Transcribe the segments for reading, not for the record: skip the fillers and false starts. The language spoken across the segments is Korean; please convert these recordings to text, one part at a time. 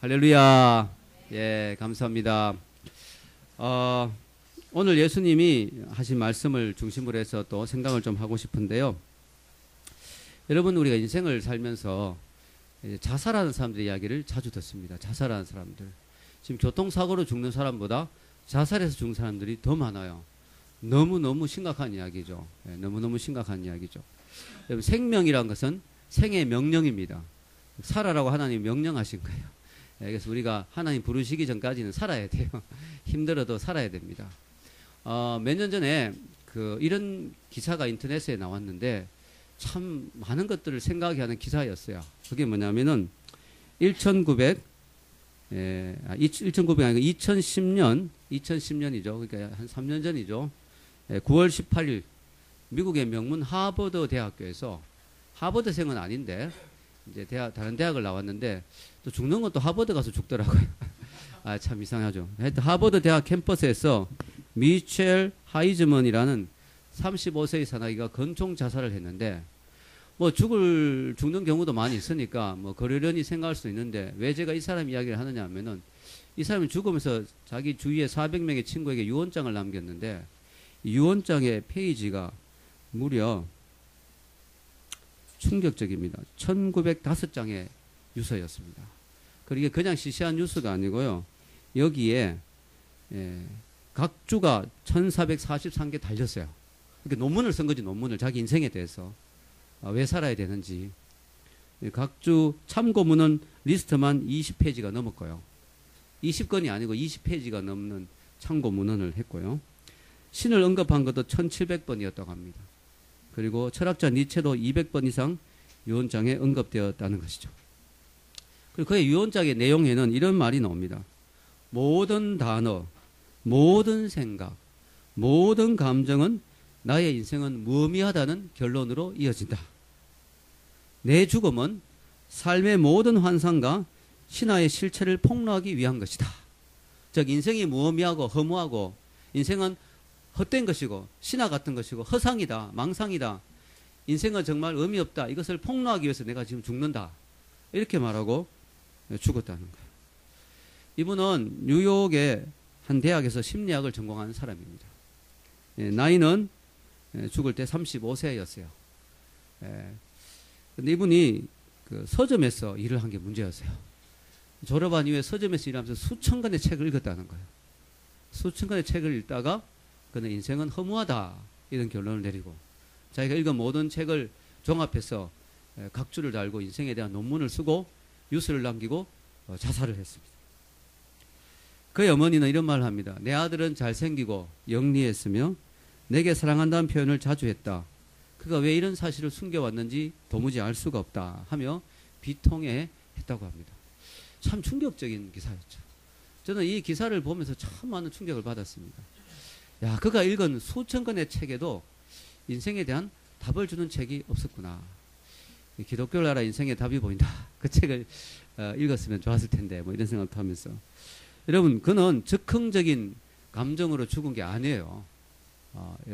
할렐루야. 예, 감사합니다. 오늘 예수님이 하신 말씀을 중심으로 해서 또 생각을 좀 하고 싶은데요. 여러분, 우리가 인생을 살면서 자살하는 사람들의 이야기를 자주 듣습니다. 자살하는 사람들. 지금 교통사고로 죽는 사람보다 자살해서 죽는 사람들이 더 많아요. 너무너무 심각한 이야기죠. 예, 너무너무 심각한 이야기죠. 여러분, 생명이란 것은 생의 명령입니다. 살아라고 하나님이 명령하신 거예요. 예, 그래서 우리가 하나님 부르시기 전까지는 살아야 돼요. 힘들어도 살아야 됩니다. 몇 년 전에 이런 기사가 인터넷에 나왔는데 참 많은 것들을 생각하게 하는 기사였어요. 그게 뭐냐면은 1900 아니고 2010년이죠. 그러니까 한 3년 전이죠. 9월 18일 미국의 명문 하버드 대학교에서 하버드생은 아닌데 이제 다른 대학을 나왔는데 또 죽는 것도 하버드 가서 죽더라고요. 아, 참 이상하죠. 하여튼 하버드 대학 캠퍼스에서 미첼 하이즈먼이라는 35세의 사나이가 건총 자살을 했는데 뭐 죽는 경우도 많이 있으니까 뭐 그러려니 생각할 수 있는데 왜 제가 이 사람 이야기를 하느냐 하면은 이 사람이 죽으면서 자기 주위에 400명의 친구에게 유언장을 남겼는데 이 유언장의 페이지가 무려 충격적입니다. 1905장의 유서였습니다. 그리고 그냥 시시한 뉴스가 아니고요. 여기에 각 주가 1443개 달렸어요. 이렇게 논문을 쓴 거지, 논문을. 자기 인생에 대해서. 왜 살아야 되는지. 각 주 참고문은 리스트만 20페이지가 넘었고요. 20건이 아니고 20페이지가 넘는 참고문헌을 했고요. 신을 언급한 것도 1700번이었다고 합니다. 그리고 철학자 니체도 200번 이상 유언장에 언급되었다는 것이죠. 그리고 그의 유언장의 내용에는 이런 말이 나옵니다. 모든 단어, 모든 생각, 모든 감정은 나의 인생은 무의미하다는 결론으로 이어진다. 내 죽음은 삶의 모든 환상과 신화의 실체를 폭로하기 위한 것이다. 즉 인생이 무의미하고 허무하고 인생은 헛된 것이고 신화 같은 것이고 허상이다, 망상이다. 인생은 정말 의미 없다. 이것을 폭로하기 위해서 내가 지금 죽는다. 이렇게 말하고 죽었다는 거예요. 이분은 뉴욕의 한 대학에서 심리학을 전공하는 사람입니다. 나이는 죽을 때 35세였어요. 근데 이분이 서점에서 일을 한 게 문제였어요. 졸업한 이후에 서점에서 일하면서 수천 권의 책을 읽었다는 거예요. 수천 권의 책을 읽다가 그는 인생은 허무하다 이런 결론을 내리고 자기가 읽은 모든 책을 종합해서 각주를 달고 인생에 대한 논문을 쓰고 유서를 남기고 자살을 했습니다. 그의 어머니는 이런 말을 합니다. 내 아들은 잘생기고 영리했으며 내게 사랑한다는 표현을 자주 했다. 그가 왜 이런 사실을 숨겨왔는지 도무지 알 수가 없다 하며 비통해 했다고 합니다. 참 충격적인 기사였죠. 저는 이 기사를 보면서 참 많은 충격을 받았습니다. 야, 그가 읽은 수천 권의 책에도 인생에 대한 답을 주는 책이 없었구나. 기독교 나라 인생의 답이 보인다. 그 책을 읽었으면 좋았을 텐데 뭐 이런 생각도 하면서 여러분 그는 즉흥적인 감정으로 죽은 게 아니에요.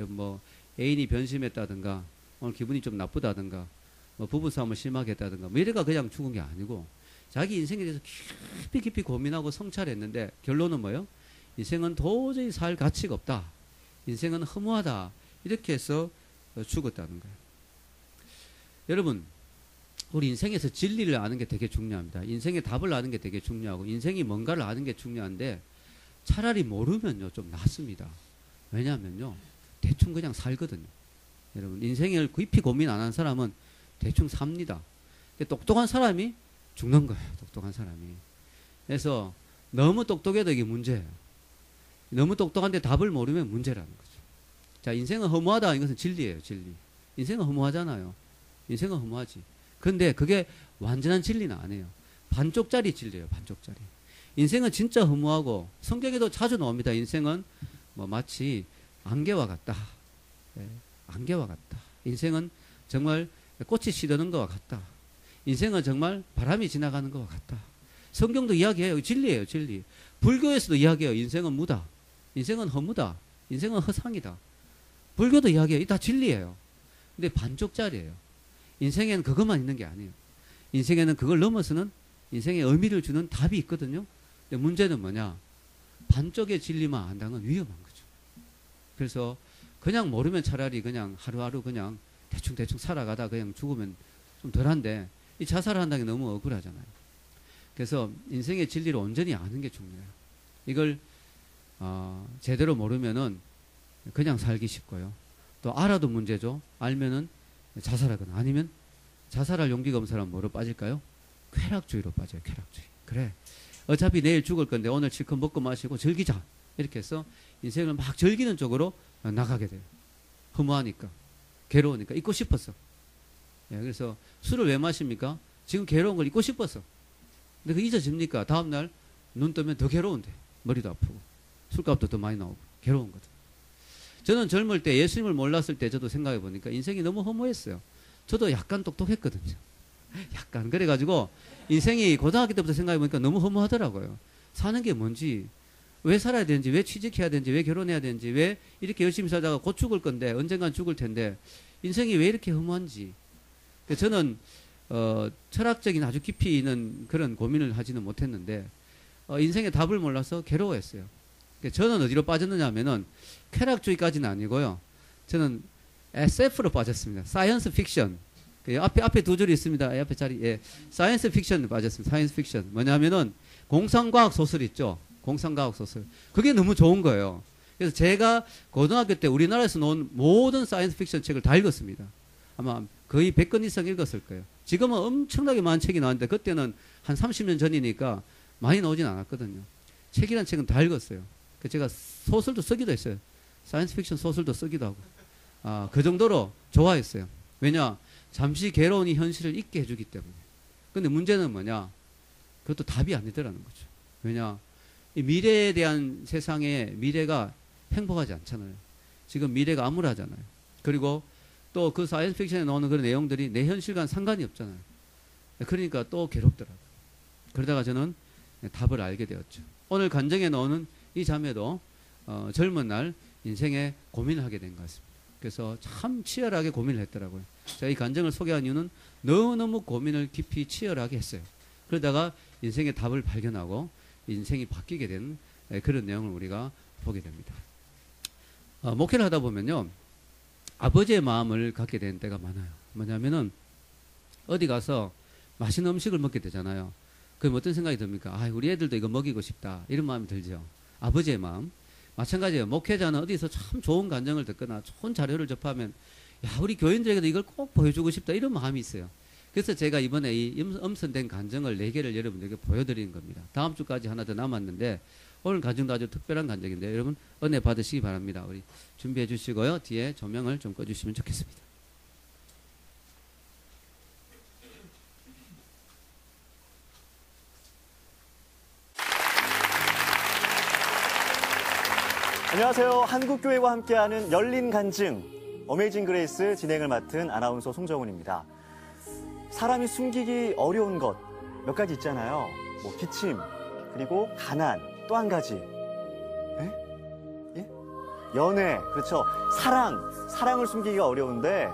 뭐 애인이 변심했다든가 오늘 기분이 좀 나쁘다든가 뭐 부부싸움을 심하게 했다든가 뭐 이래가 그냥 죽은 게 아니고 자기 인생에 대해서 깊이 고민하고 성찰했는데 결론은 뭐예요? 인생은 도저히 살 가치가 없다. 인생은 허무하다. 이렇게 해서 죽었다는 거예요. 여러분, 우리 인생에서 진리를 아는 게 되게 중요합니다. 인생의 답을 아는 게 되게 중요하고 인생이 뭔가를 아는 게 중요한데 차라리 모르면요 좀 낫습니다. 왜냐하면요 대충 그냥 살거든요. 여러분 인생을 깊이 고민 안 한 사람은 대충 삽니다. 똑똑한 사람이 죽는 거예요. 똑똑한 사람이. 그래서 너무 똑똑해도 이게 문제예요. 너무 똑똑한데 답을 모르면 문제라는 거죠. 자, 인생은 허무하다. 이것은 진리예요, 진리. 인생은 허무하잖아요. 인생은 허무하지. 근데 그게 완전한 진리는 아니에요. 반쪽짜리 진리예요, 반쪽짜리. 인생은 진짜 허무하고, 성경에도 자주 나옵니다. 인생은 뭐 마치 안개와 같다. 네, 안개와 같다. 인생은 정말 꽃이 시드는 것과 같다. 인생은 정말 바람이 지나가는 것과 같다. 성경도 이야기해요. 진리예요, 진리. 불교에서도 이야기해요. 인생은 무다. 인생은 허무다. 인생은 허상이다. 불교도 이야기해요. 다 진리예요. 근데 반쪽짜리예요. 인생에는 그것만 있는 게 아니에요. 인생에는 그걸 넘어서는 인생에 의미를 주는 답이 있거든요. 근데 문제는 뭐냐? 반쪽의 진리만 안다는 건 위험한 거죠. 그래서 그냥 모르면 차라리 그냥 하루하루 그냥 대충 살아가다 그냥 죽으면 좀 덜한데 이 자살한다는 게 너무 억울하잖아요. 그래서 인생의 진리를 온전히 아는 게 중요해요. 이걸 제대로 모르면은 그냥 살기 쉽고요. 또 알아도 문제죠. 알면은 자살하거나 아니면 자살할 용기가 없는 사람은 뭐로 빠질까요? 쾌락주의로 빠져요. 쾌락주의. 그래. 어차피 내일 죽을 건데 오늘 실컷 먹고 마시고 즐기자. 이렇게 해서 인생을 막 즐기는 쪽으로 나가게 돼요. 허무하니까. 괴로우니까. 잊고 싶었어. 예, 그래서 술을 왜 마십니까? 지금 괴로운 걸 잊고 싶었어. 근데 그 잊어집니까? 다음날 눈 뜨면 더 괴로운데. 머리도 아프고. 술값도 더 많이 나오고. 괴로운 거죠. 저는 젊을 때 예수님을 몰랐을 때 저도 생각해 보니까 인생이 너무 허무했어요. 저도 약간 똑똑했거든요. 약간. 그래가지고 인생이 고등학교 때부터 생각해 보니까 너무 허무하더라고요. 사는 게 뭔지, 왜 살아야 되는지, 왜 취직해야 되는지, 왜 결혼해야 되는지, 왜 이렇게 열심히 살다가 곧 죽을 건데, 언젠간 죽을 텐데, 인생이 왜 이렇게 허무한지. 저는 철학적인 아주 깊이 있는 그런 고민을 하지는 못했는데 인생의 답을 몰라서 괴로워했어요. 저는 어디로 빠졌느냐 하면은 쾌락주의까지는 아니고요. 저는 SF로 빠졌습니다. 사이언스 픽션. 앞에 두 줄이 있습니다. 앞에 자리, 예. 사이언스 픽션 빠졌습니다. 사이언스 픽션. 뭐냐면은 공상과학 소설 있죠. 공상과학 소설. 그게 너무 좋은 거예요. 그래서 제가 고등학교 때 우리나라에서 나온 모든 사이언스 픽션 책을 다 읽었습니다. 아마 거의 100권 이상 읽었을 거예요. 지금은 엄청나게 많은 책이 나왔는데 그때는 한 30년 전이니까 많이 나오진 않았거든요. 책이란 책은 다 읽었어요. 제가 소설도 쓰기도 했어요. 사이언스 픽션 소설도 쓰기도 하고. 그 정도로 좋아했어요. 왜냐? 잠시 괴로운 이 현실을 잊게 해주기 때문에. 근데 문제는 뭐냐? 그것도 답이 아니더라는 거죠. 왜냐? 이 미래에 대한 세상에 미래가 행복하지 않잖아요. 지금 미래가 암울하잖아요. 그리고 또 그 사이언스 픽션에 나오는 그런 내용들이 내 현실과는 상관이 없잖아요. 그러니까 또 괴롭더라고요. 그러다가 저는 답을 알게 되었죠. 오늘 간증에 나오는 이 자매도 젊은 날 인생에 고민을 하게 된 것 같습니다. 그래서 참 치열하게 고민을 했더라고요. 제가 이 간증을 소개한 이유는 너무너무 고민을 깊이 치열하게 했어요. 그러다가 인생의 답을 발견하고 인생이 바뀌게 된 그런 내용을 우리가 보게 됩니다. 목회를 하다 보면요. 아버지의 마음을 갖게 된 때가 많아요. 뭐냐면은 어디 가서 맛있는 음식을 먹게 되잖아요. 그럼 어떤 생각이 듭니까? 우리 애들도 이거 먹이고 싶다. 이런 마음이 들죠. 아버지의 마음. 마찬가지예요. 목회자는 어디서 참 좋은 간증을 듣거나 좋은 자료를 접하면 우리 교인들에게도 이걸 꼭 보여주고 싶다. 이런 마음이 있어요. 그래서 제가 이번에 이 음선된 간증을 4개를 여러분들에게 보여드리는 겁니다. 다음 주까지 하나 더 남았는데 오늘 간증도 아주 특별한 간증인데 여러분 은혜 받으시기 바랍니다. 우리 준비해 주시고요. 뒤에 조명을 좀 꺼주시면 좋겠습니다. 안녕하세요. 한국교회와 함께하는 열린 간증 어메이징 그레이스 진행을 맡은 아나운서 송정훈입니다. 사람이 숨기기 어려운 것 몇 가지 있잖아요. 기침, 그리고 가난, 또 한 가지. 예? 연애, 그렇죠. 사랑을 숨기기가 어려운데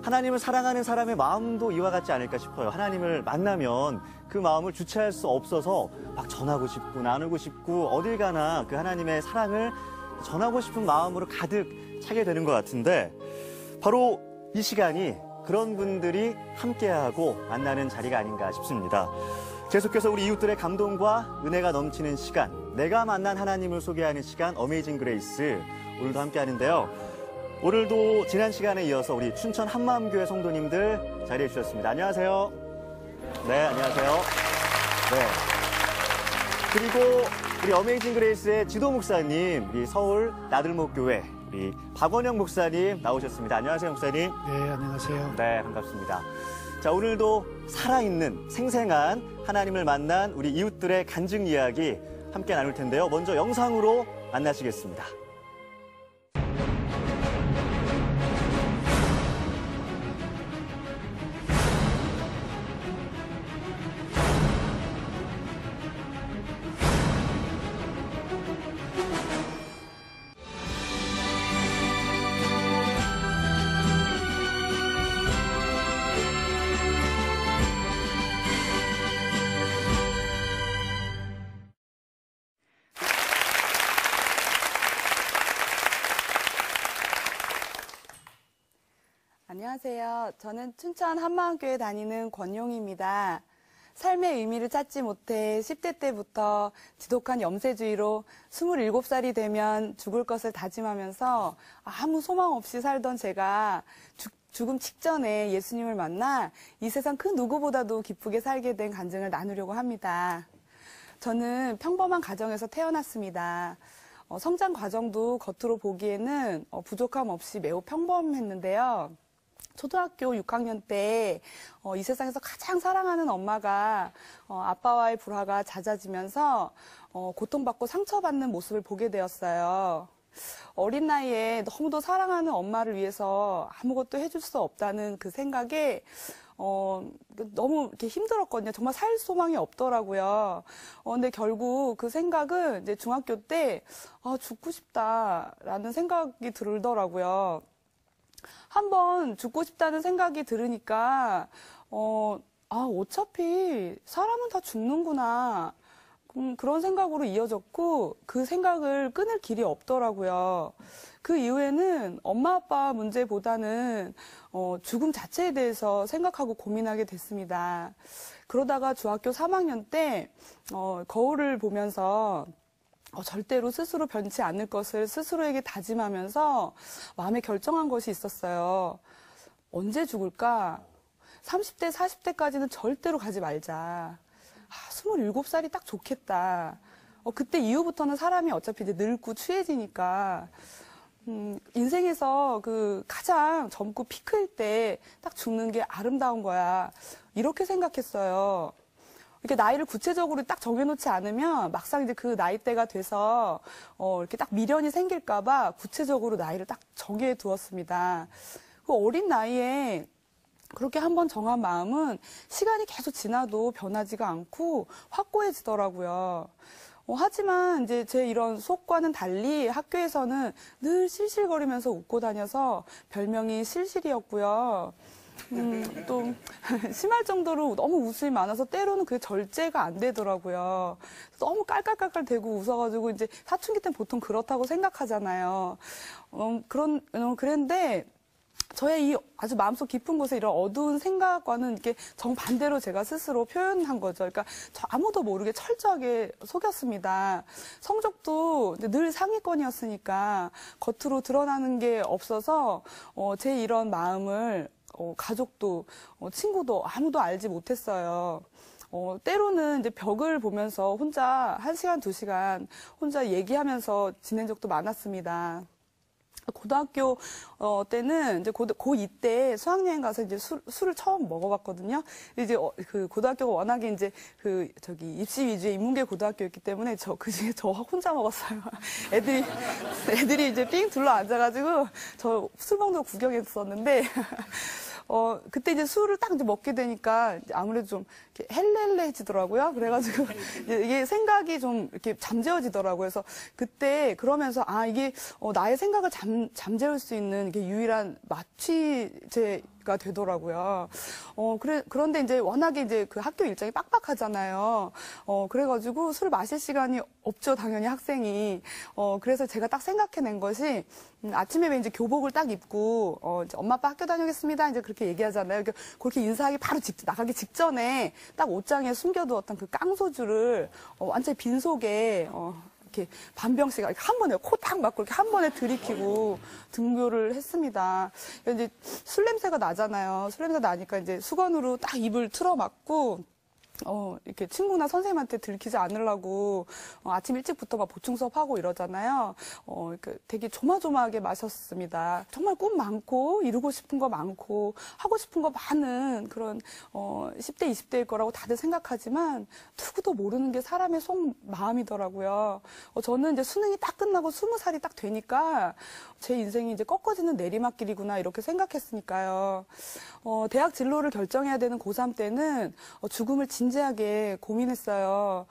하나님을 사랑하는 사람의 마음도 이와 같지 않을까 싶어요. 하나님을 만나면 그 마음을 주체할 수 없어서 막 전하고 싶고 나누고 싶고 어딜 가나 그 하나님의 사랑을 전하고 싶은 마음으로 가득 차게 되는 것 같은데 바로 이 시간이 그런 분들이 함께하고 만나는 자리가 아닌가 싶습니다. 계속해서 우리 이웃들의 감동과 은혜가 넘치는 시간, 내가 만난 하나님을 소개하는 시간 어메이징 그레이스 오늘도 함께하는데요. 오늘도 지난 시간에 이어서 우리 춘천 한마음교회 성도님들 자리해 주셨습니다. 안녕하세요. 네, 안녕하세요. 네. 그리고 우리 어메이징 그레이스의 지도 목사님, 우리 서울 나들목교회 우리 박원영 목사님 나오셨습니다. 안녕하세요, 목사님. 네, 안녕하세요. 네, 반갑습니다. 자, 오늘도 살아있는 생생한 하나님을 만난 우리 이웃들의 간증 이야기 함께 나눌 텐데요. 먼저 영상으로 만나시겠습니다. 안녕하세요. 저는 춘천 한마음교회 다니는 권용입니다. 삶의 의미를 찾지 못해 10대 때부터 지독한 염세주의로 27살이 되면 죽을 것을 다짐하면서 아무 소망 없이 살던 제가 죽음 직전에 예수님을 만나 이 세상 그 누구보다도 기쁘게 살게 된 간증을 나누려고 합니다. 저는 평범한 가정에서 태어났습니다. 성장 과정도 겉으로 보기에는 부족함 없이 매우 평범했는데요. 초등학교 6학년 때 이 세상에서 가장 사랑하는 엄마가 아빠와의 불화가 잦아지면서 고통받고 상처받는 모습을 보게 되었어요. 어린 나이에 너무도 사랑하는 엄마를 위해서 아무것도 해줄 수 없다는 그 생각에 너무 이렇게 힘들었거든요. 정말 살 소망이 없더라고요. 근데 결국 그 생각은 이제 중학교 때 죽고 싶다라는 생각이 들더라고요. 한번 죽고 싶다는 생각이 들으니까 어차피 사람은 다 죽는구나. 그런 생각으로 이어졌고 그 생각을 끊을 길이 없더라고요. 그 이후에는 엄마 아빠 문제보다는 죽음 자체에 대해서 생각하고 고민하게 됐습니다. 그러다가 중학교 3학년 때 거울을 보면서 절대로 스스로 변치 않을 것을 스스로에게 다짐하면서 마음에 결정한 것이 있었어요. 언제 죽을까? 30대, 40대까지는 절대로 가지 말자. 27살이 딱 좋겠다. 그때 이후부터는 사람이 어차피 이제 늙고 취해지니까, 인생에서 그 가장 젊고 피크일 때 딱 죽는 게 아름다운 거야. 이렇게 생각했어요. 이렇게 나이를 구체적으로 딱 정해놓지 않으면 막상 이제 그 나이대가 돼서 이렇게 딱 미련이 생길까봐 구체적으로 나이를 딱 정해 두었습니다. 그 어린 나이에 그렇게 한번 정한 마음은 시간이 계속 지나도 변하지가 않고 확고해지더라고요. 하지만 이제 제 이런 속과는 달리 학교에서는 늘 실실거리면서 웃고 다녀서 별명이 실실이었고요. 또 심할 정도로 너무 웃음이 많아서 때로는 그게 절제가 안 되더라고요. 너무 깔깔깔깔 대고 웃어가지고 이제 사춘기 때는 보통 그렇다고 생각하잖아요. 그런데 저의 이 아주 마음속 깊은 곳에 이런 어두운 생각과는 이렇게 정반대로 제가 스스로 표현한 거죠. 그러니까 저 아무도 모르게 철저하게 속였습니다. 성적도 늘 상위권이었으니까 겉으로 드러나는 게 없어서 제 이런 마음을 가족도 친구도 아무도 알지 못했어요. 때로는 이제 벽을 보면서 혼자 1시간, 2시간 혼자 얘기하면서 지낸 적도 많았습니다. 고등학교 때는 이제 고2 때 수학여행 가서 이제 술을 처음 먹어봤거든요. 이제 그 고등학교가 워낙에 이제 입시 위주의 인문계 고등학교였기 때문에 그중에 저 혼자 먹었어요. 애들이 이제 삥 둘러 앉아가지고 저 술 먹는 거 구경했었는데 그때 이제 술을 딱 이제 먹게 되니까 아무래도 좀 이렇게 헬레헬레해지더라고요. 그래가지고 이게 생각이 좀 이렇게 잠재워지더라고요. 그래서 그때 그러면서 이게 나의 생각을 잠재울 수 있는 이게 유일한 마취제가 되더라고요. 그런데 이제 워낙에 이제 그 학교 일정이 빡빡하잖아요. 그래가지고 술 마실 시간이 없죠, 당연히 학생이. 그래서 제가 딱 생각해낸 것이 아침에 이제 교복을 딱 입고 이제 엄마 아빠 학교 다녀오겠습니다. 이제 그렇게 얘기하잖아요. 그렇게 인사하기 바로 나가기 직전에 딱 옷장에 숨겨두었던 그 깡소주를 완전히 빈속에 이렇게 반 병씩 한 번에 코 딱 막고 이렇게 한 번에 들이키고 등교를 했습니다. 이제 술 냄새가 나잖아요. 술 냄새 나니까 이제 수건으로 딱 입을 틀어막고 이렇게 친구나 선생님한테 들키지 않으려고 아침 일찍부터 막 보충 수업하고 이러잖아요. 이렇게 되게 조마조마하게 마셨습니다. 정말 꿈 많고 이루고 싶은 거 많고 하고 싶은 거 많은 그런 10대, 20대일 거라고 다들 생각하지만 누구도 모르는 게 사람의 속 마음이더라고요. 저는 이제 수능이 딱 끝나고 20살이 딱 되니까 제 인생이 이제 꺾어지는 내리막길이구나 이렇게 생각했으니까요. 대학 진로를 결정해야 되는 고3 때는 죽음을 진지하게 고민했어요.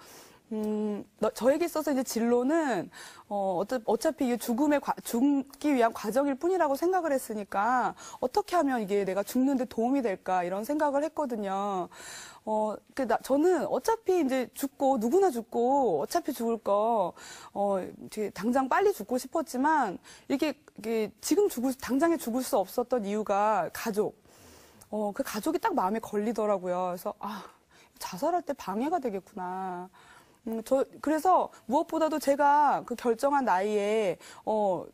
저에게 있어서 이제 진로는, 어차피 이 죽기 위한 과정일 뿐이라고 생각을 했으니까, 어떻게 하면 이게 내가 죽는데 도움이 될까, 이런 생각을 했거든요. 저는 어차피 이제 누구나 죽고, 어차피 죽을 이제 당장 빨리 죽고 싶었지만, 이게 지금 당장에 죽을 수 없었던 이유가 가족. 그 가족이 딱 마음에 걸리더라고요. 그래서, 자살할 때 방해가 되겠구나. 그래서 무엇보다도 제가 그 결정한 나이에,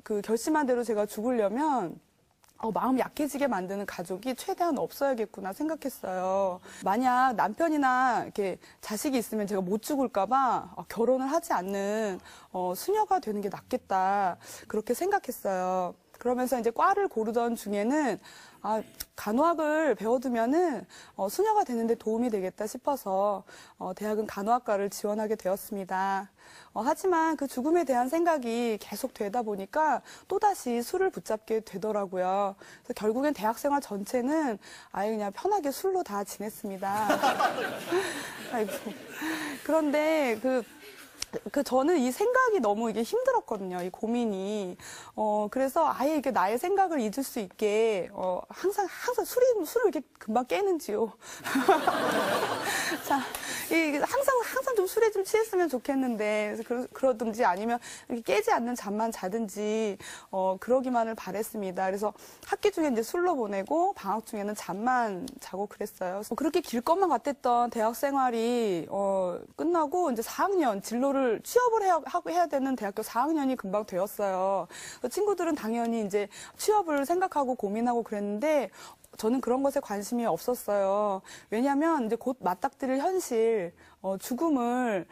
그 결심한 대로 제가 죽으려면, 마음 약해지게 만드는 가족이 최대한 없어야겠구나 생각했어요. 만약 남편이나 이렇게 자식이 있으면 제가 못 죽을까봐 결혼을 하지 않는, 수녀가 되는 게 낫겠다. 그렇게 생각했어요. 그러면서 이제 과를 고르던 중에는 간호학을 배워두면은 수녀가 되는데 도움이 되겠다 싶어서 대학은 간호학과를 지원하게 되었습니다. 하지만 그 죽음에 대한 생각이 계속 되다 보니까 또다시 술을 붙잡게 되더라고요. 그래서 결국엔 대학생활 전체는 아예 그냥 편하게 술로 다 지냈습니다. 아이고. 그런데 저는 이 생각이 너무 이게 힘들었거든요. 이 고민이. 그래서 아예 이게 나의 생각을 잊을 수 있게, 항상 술을 이렇게 금방 깨는지요. 자, 항상 좀 술에 좀 취했으면 좋겠는데, 그러든지 아니면 이렇게 깨지 않는 잠만 자든지, 그러기만을 바랬습니다. 그래서 학기 중에 이제 술로 보내고, 방학 중에는 잠만 자고 그랬어요. 그렇게 길 것만 같았던 대학 생활이, 끝나고 이제 4학년 취업을 해야 되는 대학교 4학년이 금방 되었어요. 친구들은 당연히 이제 취업을 생각하고 고민하고 그랬는데 저는 그런 것에 관심이 없었어요. 왜냐하면 이제 곧 맞닥뜨릴 현실, 죽음을,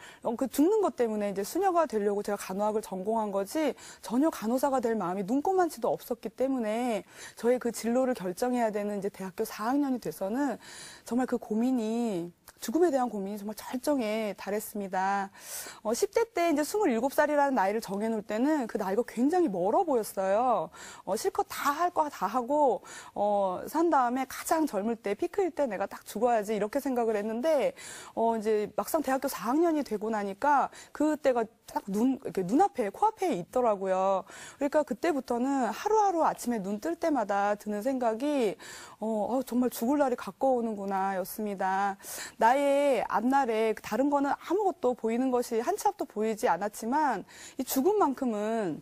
죽는 것 때문에 이제 수녀가 되려고 제가 간호학을 전공한 거지 전혀 간호사가 될 마음이 눈꼽만치도 없었기 때문에 저의 그 진로를 결정해야 되는 이제 대학교 4학년이 돼서는 정말 죽음에 대한 고민이 정말 절정에 달했습니다. 10대 때 이제 27살이라는 나이를 정해놓을 때는 그 나이가 굉장히 멀어 보였어요. 실컷 다 할 거 다 하고, 산 다음에 가장 젊을 때, 피크일 때 내가 딱 죽어야지 이렇게 생각을 했는데, 이제 막상 대학교 4학년이 되고 나니까 그때가 딱 눈앞에, 코앞에 있더라고요. 그러니까 그때부터는 하루하루 아침에 눈 뜰 때마다 드는 생각이, 정말 죽을 날이 가까우는구나 였습니다. 나의 앞날에 다른 거는 아무것도 보이는 것이 한 치 앞도 보이지 않았지만 이 죽음만큼은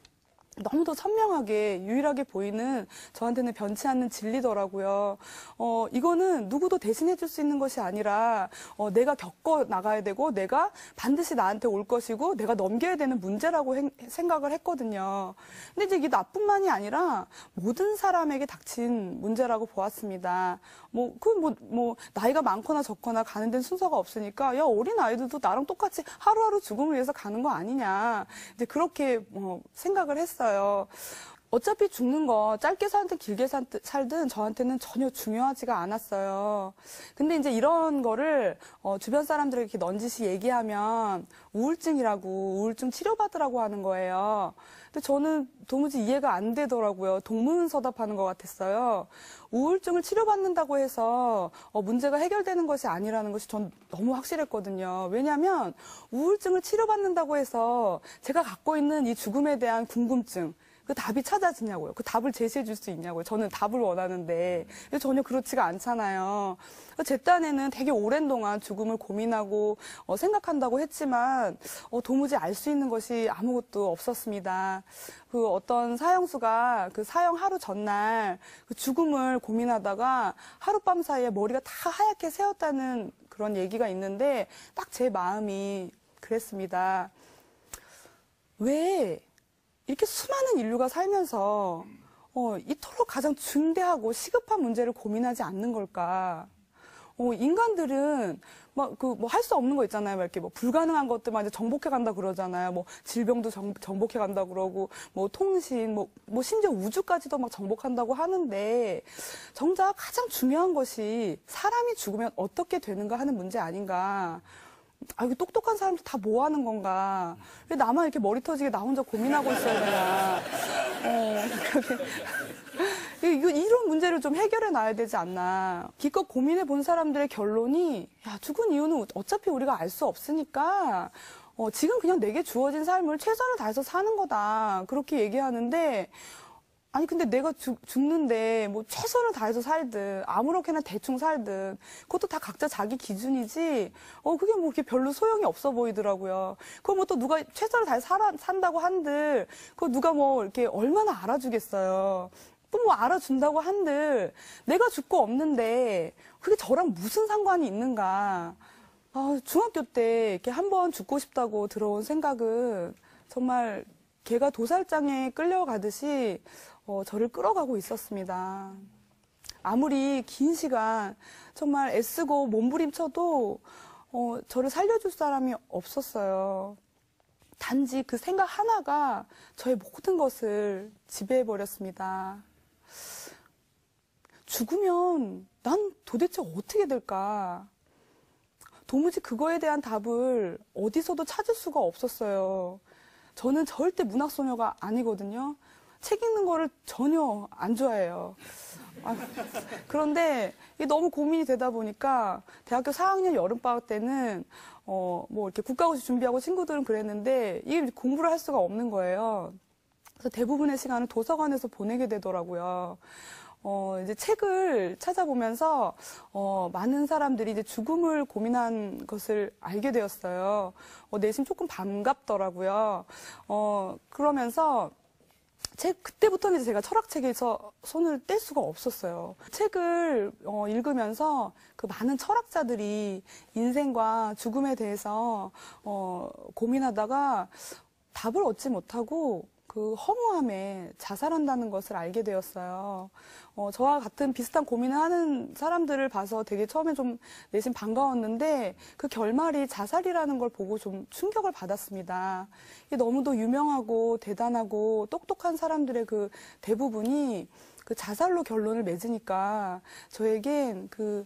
너무도 선명하게 유일하게 보이는 저한테는 변치 않는 진리더라고요. 이거는 누구도 대신해 줄 수 있는 것이 아니라 내가 겪어 나가야 되고 내가 반드시 나한테 올 것이고 내가 넘겨야 되는 문제라고 생각을 했거든요. 근데 이제 이게 나뿐만이 아니라 모든 사람에게 닥친 문제라고 보았습니다. 나이가 많거나 적거나 가는 데는 순서가 없으니까 야, 어린 아이들도 나랑 똑같이 하루하루 죽음을 위해서 가는 거 아니냐. 이제 그렇게 생각을 했어요. 어차피 죽는 거 짧게 살든 길게 살든 저한테는 전혀 중요하지가 않았어요. 근데 이제 이런 거를 주변 사람들에게 이렇게 넌지시 얘기하면 우울증 치료받으라고 하는 거예요. 근데 저는 도무지 이해가 안 되더라고요. 동문서답하는 것 같았어요. 우울증을 치료받는다고 해서 문제가 해결되는 것이 아니라는 것이 전 너무 확실했거든요. 왜냐하면 우울증을 치료받는다고 해서 제가 갖고 있는 이 죽음에 대한 궁금증, 그 답이 찾아지냐고요. 그 답을 제시해 줄 수 있냐고요. 저는 답을 원하는데 전혀 그렇지가 않잖아요. 제 딴에는 되게 오랜 동안 죽음을 고민하고 생각한다고 했지만 도무지 알 수 있는 것이 아무것도 없었습니다. 그 어떤 사형수가 그 사형 하루 전날 그 죽음을 고민하다가 하룻밤 사이에 머리가 다 하얗게 새었다는 그런 얘기가 있는데 딱 제 마음이 그랬습니다. 왜 이렇게 수많은 인류가 살면서 이토록 가장 중대하고 시급한 문제를 고민하지 않는 걸까? 인간들은 할 수 없는 거 있잖아요. 이렇게 불가능한 것들만 이제 정복해 간다 그러잖아요. 질병도 정복해 간다 그러고, 통신, 심지어 우주까지도 막 정복한다고 하는데, 정작 가장 중요한 것이 사람이 죽으면 어떻게 되는가 하는 문제 아닌가. 이거 똑똑한 사람들 다 뭐 하는 건가? 왜 나만 이렇게 머리 터지게 나 혼자 고민하고 있어야 되나? 이런 문제를 좀 해결해 놔야 되지 않나. 기껏 고민해 본 사람들의 결론이, 죽은 이유는 어차피 우리가 알 수 없으니까, 지금 그냥 내게 주어진 삶을 최선을 다해서 사는 거다. 그렇게 얘기하는데, 아니, 근데 내가 죽는데, 뭐, 최선을 다해서 살든, 아무렇게나 대충 살든, 그것도 다 각자 자기 기준이지, 그게 뭐, 이렇게 별로 소용이 없어 보이더라고요. 그거 뭐 또 누가 최선을 다해서 산다고 한들, 그거 누가 뭐, 이렇게 얼마나 알아주겠어요. 또 뭐 알아준다고 한들, 내가 죽고 없는데, 그게 저랑 무슨 상관이 있는가. 중학교 때 이렇게 한번 죽고 싶다고 들어온 생각은 정말 개가 도살장에 끌려가듯이 저를 끌어가고 있었습니다. 아무리 긴 시간 정말 애쓰고 몸부림쳐도 저를 살려줄 사람이 없었어요. 단지 그 생각 하나가 저의 모든 것을 지배해버렸습니다. 죽으면 난 도대체 어떻게 될까? 도무지 그거에 대한 답을 어디서도 찾을 수가 없었어요. 저는 절대 문학소녀가 아니거든요. 책 읽는 거를 전혀 안 좋아해요. 그런데 이게 너무 고민이 되다 보니까 대학교 4학년 여름방학 때는 뭐 이렇게 국가고시 준비하고 친구들은 그랬는데 이게 공부를 할 수가 없는 거예요. 그래서 대부분의 시간을 도서관에서 보내게 되더라고요. 이제 책을 찾아보면서, 많은 사람들이 이제 죽음을 고민한 것을 알게 되었어요. 내심 조금 반갑더라고요. 그러면서, 그때부터는 이제 제가 철학책에서 손을 뗄 수가 없었어요. 책을, 읽으면서 그 많은 철학자들이 인생과 죽음에 대해서, 고민하다가 답을 얻지 못하고 그 허무함에 자살한다는 것을 알게 되었어요. 저와 같은 비슷한 고민을 하는 사람들을 봐서 되게 처음에 좀 내심 반가웠는데 그 결말이 자살이라는 걸 보고 좀 충격을 받았습니다. 이게 너무도 유명하고 대단하고 똑똑한 사람들의 그 대부분이 그 자살로 결론을 맺으니까 저에겐 그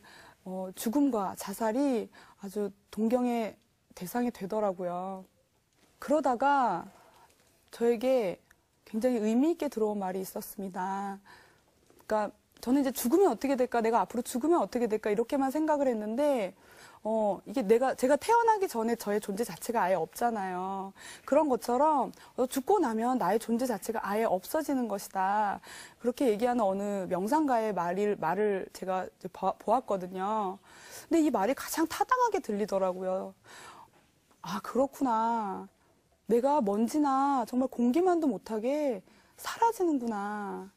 죽음과 자살이 아주 동경의 대상이 되더라고요. 그러다가 저에게 굉장히 의미 있게 들어온 말이 있었습니다. 그러니까 저는 이제 죽으면 어떻게 될까, 내가 앞으로 죽으면 어떻게 될까 이렇게만 생각을 했는데 이게 제가 태어나기 전에 저의 존재 자체가 아예 없잖아요. 그런 것처럼 죽고 나면 나의 존재 자체가 아예 없어지는 것이다. 그렇게 얘기하는 어느 명상가의 말을 제가 이제 보았거든요. 근데 이 말이 가장 타당하게 들리더라고요. 아, 그렇구나. 내가 먼지나 정말 공기만도 못하게 사라지는구나.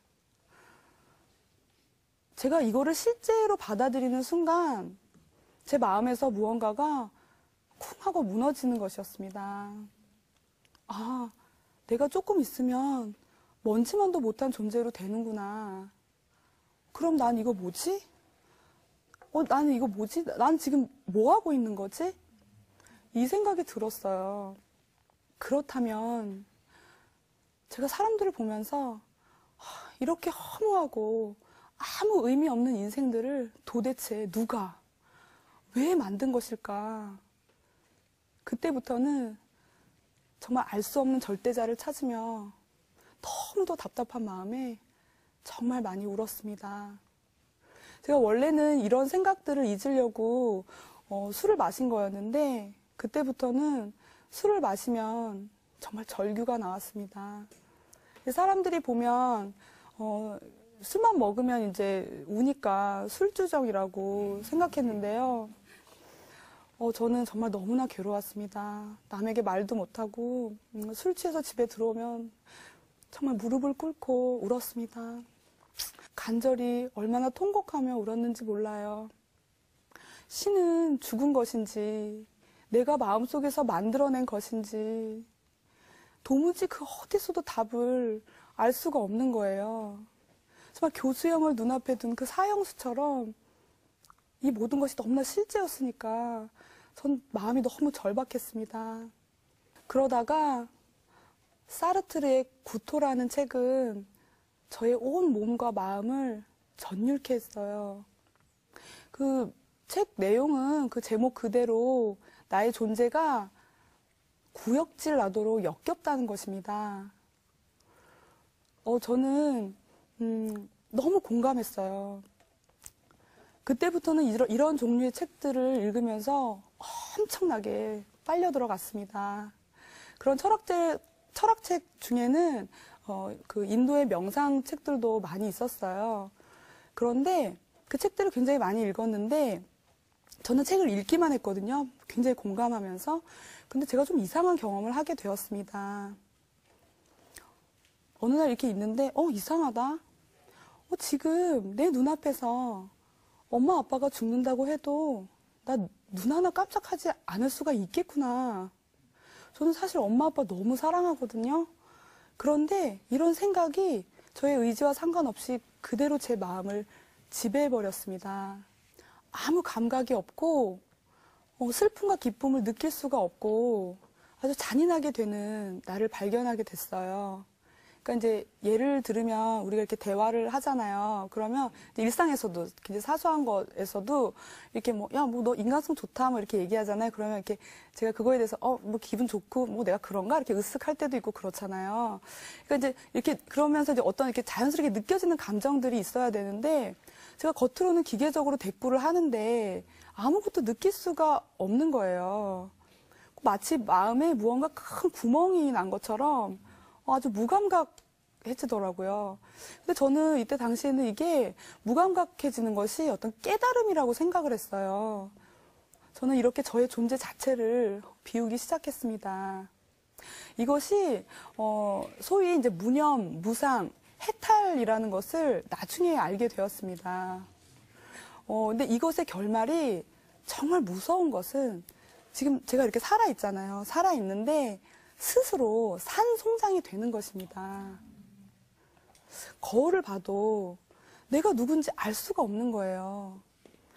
제가 이거를 실제로 받아들이는 순간 제 마음에서 무언가가 쿵 하고 무너지는 것이었습니다. 아, 내가 조금 있으면 먼지만도 못한 존재로 되는구나. 그럼 난 이거 뭐지? 나는 이거 뭐지? 난 지금 뭐 하고 있는 거지? 이 생각이 들었어요. 그렇다면 제가 사람들을 보면서 이렇게 허무하고 아무 의미 없는 인생들을 도대체 누가 왜 만든 것일까? 그때부터는 정말 알 수 없는 절대자를 찾으며 너무도 답답한 마음에 정말 많이 울었습니다. 제가 원래는 이런 생각들을 잊으려고 술을 마신 거였는데 그때부터는 술을 마시면 정말 절규가 나왔습니다. 사람들이 보면 술만 먹으면 이제 우니까 술주정이라고 생각했는데요. 저는 정말 너무나 괴로웠습니다. 남에게 말도 못하고 술 취해서 집에 들어오면 정말 무릎을 꿇고 울었습니다. 간절히 얼마나 통곡하며 울었는지 몰라요. 신은 죽은 것인지 내가 마음속에서 만들어낸 것인지 도무지 그 어디서도 답을 알 수가 없는 거예요. 정말 교수형을 눈앞에 둔 그 사형수처럼 이 모든 것이 너무나 실제였으니까 전 마음이 너무 절박했습니다. 그러다가 사르트르의 구토라는 책은 저의 온 몸과 마음을 전율케 했어요. 그 책 내용은 그 제목 그대로 나의 존재가 구역질 나도록 역겹다는 것입니다. 저는 너무 공감했어요. 그때부터는 이런 종류의 책들을 읽으면서 엄청나게 빨려 들어갔습니다. 그런 철학책 중에는 그 인도의 명상 책들도 많이 있었어요. 그런데 그 책들을 굉장히 많이 읽었는데 저는 책을 읽기만 했거든요. 굉장히 공감하면서. 근데 제가 좀 이상한 경험을 하게 되었습니다. 어느 날 이렇게 있는데 이상하다. 지금 내 눈앞에서 엄마 아빠가 죽는다고 해도 나 눈 하나 깜짝하지 않을 수가 있겠구나. 저는 사실 엄마 아빠 너무 사랑하거든요. 그런데 이런 생각이 저의 의지와 상관없이 그대로 제 마음을 지배해버렸습니다. 아무 감각이 없고 슬픔과 기쁨을 느낄 수가 없고 아주 잔인하게 되는 나를 발견하게 됐어요. 그러니까 이제 예를 들으면 우리가 이렇게 대화를 하잖아요. 그러면 일상에서도 굉장히 사소한 것에서도 이렇게 뭐 너 인간성 좋다 뭐 이렇게 얘기하잖아요. 그러면 이렇게 제가 그거에 대해서 뭐 기분 좋고 뭐 내가 그런가 이렇게 으쓱할 때도 있고 그렇잖아요. 그러니까 이제 이렇게 그러면서 이제 어떤 이렇게 자연스럽게 느껴지는 감정들이 있어야 되는데 제가 겉으로는 기계적으로 대꾸를 하는데 아무것도 느낄 수가 없는 거예요. 마치 마음에 무언가 큰 구멍이 난 것처럼 아주 무감각해지더라고요. 근데 저는 이때 당시에는 이게 무감각해지는 것이 어떤 깨달음이라고 생각을 했어요. 저는 이렇게 저의 존재 자체를 비우기 시작했습니다. 이것이 소위 이제 무념, 무상, 해탈이라는 것을 나중에 알게 되었습니다. 근데 이것의 결말이 정말 무서운 것은 지금 제가 이렇게 살아있잖아요. 살아있는데 스스로 산송장이 되는 것입니다. 거울을 봐도 내가 누군지 알 수가 없는 거예요.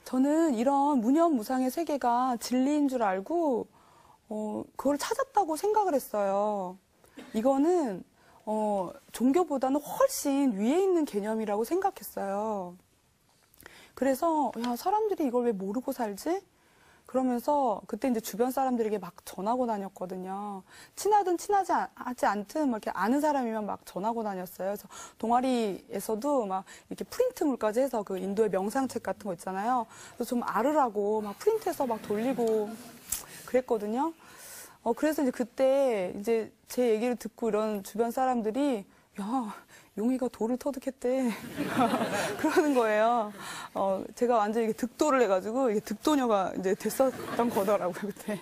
저는 이런 무념무상의 세계가 진리인 줄 알고 그걸 찾았다고 생각을 했어요. 이거는 종교보다는 훨씬 위에 있는 개념이라고 생각했어요. 그래서 사람들이 이걸 왜 모르고 살지? 그러면서 그때 이제 주변 사람들에게 막 전하고 다녔거든요. 친하든 친하지 않든 막 이렇게 아는 사람이면 막 전하고 다녔어요. 그래서 동아리에서도 막 이렇게 프린트물까지 해서 그 인도의 명상책 같은 거 있잖아요. 그래서 좀 알으라고 막 프린트해서 막 돌리고 그랬거든요. 그래서 이제 그때 이제 제 얘기를 듣고 이런 주변 사람들이 용이가 돌을 터득했대. 그러는 거예요. 제가 완전히 이게 득도를 해가지고, 이게 득도녀가 이제 됐었던 거더라고요, 그때.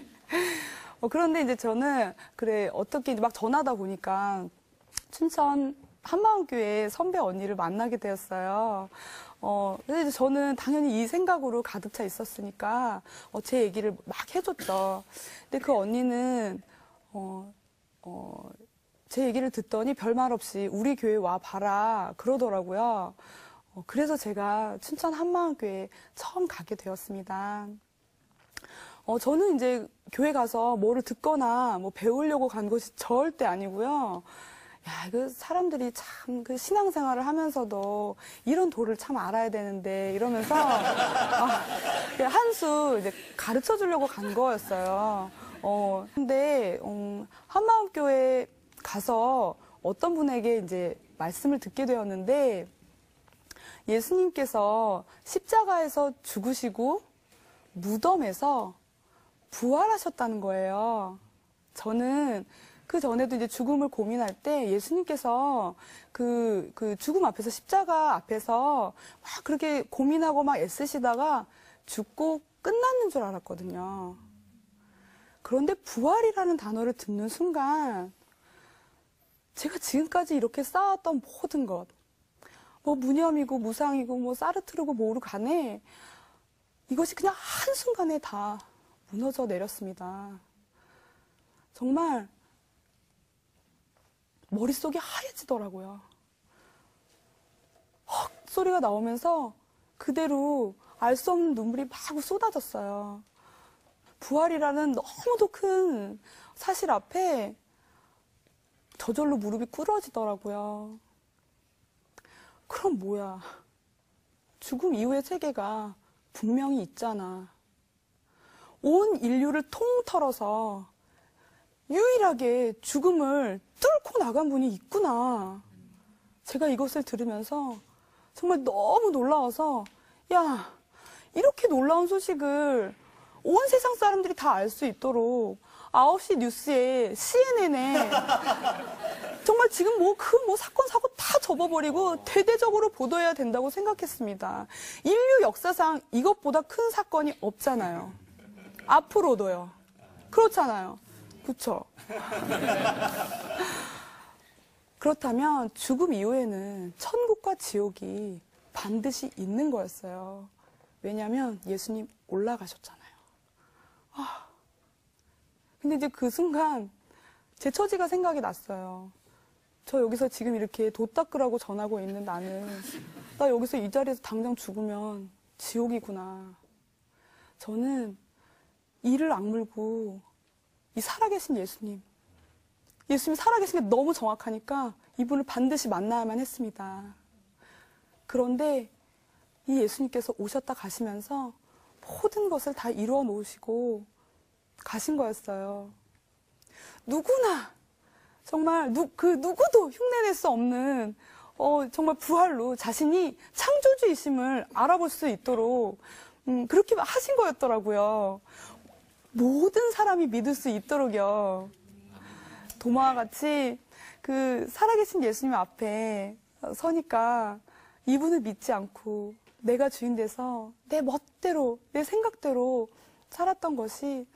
그런데 이제 저는, 어떻게 이제 막 전하다 보니까, 춘천 한마음교회 선배 언니를 만나게 되었어요. 근데 이제 저는 당연히 이 생각으로 가득 차 있었으니까, 제 얘기를 막 해줬죠. 근데 그 언니는, 제 얘기를 듣더니 별말 없이 우리 교회 와 봐라 그러더라고요. 그래서 제가 춘천 한마음교회에 처음 가게 되었습니다. 저는 이제 교회 가서 뭐를 듣거나 뭐 배우려고 간 것이 절대 아니고요. 그 사람들이 참 그 신앙생활을 하면서도 이런 도를 참 알아야 되는데 이러면서 한 수 이제 가르쳐 주려고 간 거였어요. 근데 한마음교회 가서 어떤 분에게 이제 말씀을 듣게 되었는데 예수님께서 십자가에서 죽으시고 무덤에서 부활하셨다는 거예요. 저는 그 전에도 이제 죽음을 고민할 때 예수님께서 그 죽음 앞에서 십자가 앞에서 막 그렇게 고민하고 막 애쓰시다가 죽고 끝났는 줄 알았거든요. 그런데 부활이라는 단어를 듣는 순간 제가 지금까지 이렇게 쌓았던 모든 것, 뭐 무념이고 무상이고 뭐 사르트르고 뭐로 간에 이것이 그냥 한순간에 다 무너져 내렸습니다. 정말 머릿속이 하얘지더라고요. 헉 소리가 나오면서 그대로 알 수 없는 눈물이 막 쏟아졌어요. 부활이라는 너무도 큰 사실 앞에 저절로 무릎이 꿇어지더라고요. 그럼 뭐야? 죽음 이후의 세계가 분명히 있잖아. 온 인류를 통틀어서 유일하게 죽음을 뚫고 나간 분이 있구나. 제가 이것을 들으면서 정말 너무 놀라워서 이렇게 놀라운 소식을 온 세상 사람들이 다 알 수 있도록 9시 뉴스에 CNN에 정말 지금 사건 사고 다 접어버리고 대대적으로 보도해야 된다고 생각했습니다. 인류 역사상 이것보다 큰 사건이 없잖아요. 앞으로도요. 그렇잖아요. 그렇죠. 그렇다면 죽음 이후에는 천국과 지옥이 반드시 있는 거였어요. 왜냐하면 예수님 올라가셨잖아요. 근데 이제 그 순간 제 처지가 생각이 났어요. 저 여기서 지금 이렇게 도 닦으라고 전하고 있는 나는 나 여기서 이 자리에서 당장 죽으면 지옥이구나. 저는 이를 악물고 이 살아계신 예수님이 살아계신 게 너무 정확하니까 이분을 반드시 만나야만 했습니다. 그런데 이 예수님께서 오셨다 가시면서 모든 것을 다 이루어 놓으시고 가신 거였어요. 누구나 정말 누구도 흉내낼 수 없는 정말 부활로 자신이 창조주이심을 알아볼 수 있도록 그렇게 하신 거였더라고요. 모든 사람이 믿을 수 있도록요. 도마와 같이 그 살아계신 예수님 앞에 서니까 이분을 믿지 않고 내가 주인 돼서 내 멋대로, 내 생각대로 살았던 것이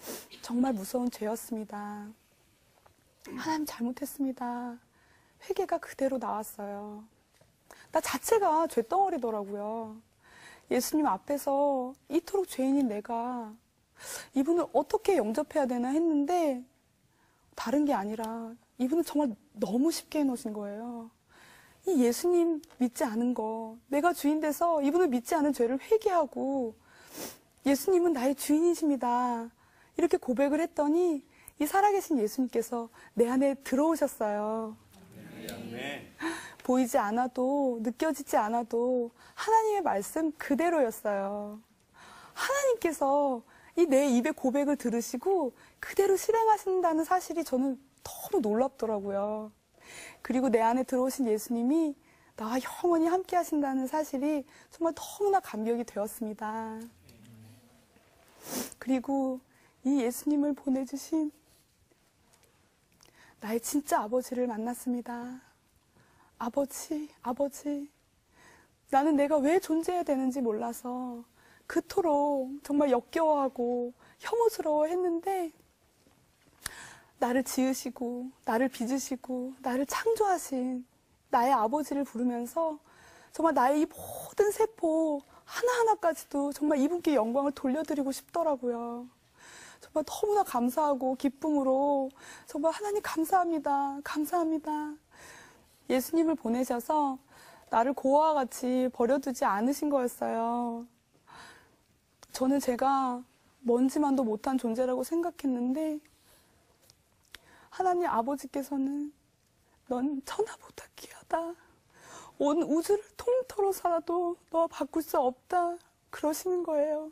정말 무서운 죄였습니다. 하나님 잘못했습니다. 회개가 그대로 나왔어요. 나 자체가 죄덩어리더라고요. 예수님 앞에서 이토록 죄인인 내가 이분을 어떻게 영접해야 되나 했는데 다른 게 아니라 이분은 정말 너무 쉽게 해놓으신 거예요. 이 예수님 믿지 않은 거, 내가 주인 돼서 이분을 믿지 않은 죄를 회개하고 예수님은 나의 주인이십니다. 이렇게 고백을 했더니 이 살아계신 예수님께서 내 안에 들어오셨어요. 보이지 않아도 느껴지지 않아도 하나님의 말씀 그대로였어요. 하나님께서 이 내 입의 고백을 들으시고 그대로 실행하신다는 사실이 저는 너무 놀랍더라고요. 그리고 내 안에 들어오신 예수님이 나와 영원히 함께 하신다는 사실이 정말 너무나 감격이 되었습니다. 그리고 이 예수님을 보내주신 나의 진짜 아버지를 만났습니다. 아버지. 나는 내가 왜 존재해야 되는지 몰라서 그토록 정말 역겨워하고 혐오스러워 했는데 나를 지으시고 나를 빚으시고 나를 창조하신 나의 아버지를 부르면서 정말 나의 이 모든 세포 하나하나까지도 정말 이분께 영광을 돌려드리고 싶더라고요. 정말 너무나 감사하고 기쁨으로 정말 하나님 감사합니다. 예수님을 보내셔서 나를 고아와 같이 버려두지 않으신 거였어요. 저는 제가 먼지만도 못한 존재라고 생각했는데 하나님 아버지께서는 넌 천하보다 귀하다. 온 우주를 통틀어 살아도 너와 바꿀 수 없다. 그러시는 거예요.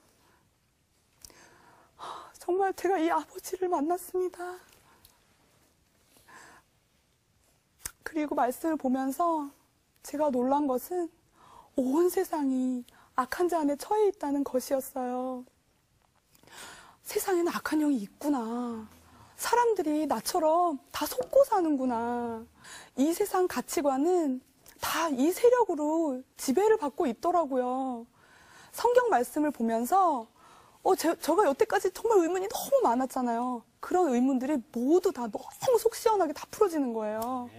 정말 제가 이 아버지를 만났습니다. 그리고 말씀을 보면서 제가 놀란 것은 온 세상이 악한 자 안에 처해 있다는 것이었어요. 세상에는 악한 영이 있구나. 사람들이 나처럼 다 속고 사는구나. 이 세상 가치관은 다 이 세력으로 지배를 받고 있더라고요. 성경 말씀을 보면서 제가 여태까지 정말 의문이 너무 많았잖아요. 그런 의문들이 모두 다 너무 속 시원하게 다 풀어지는 거예요.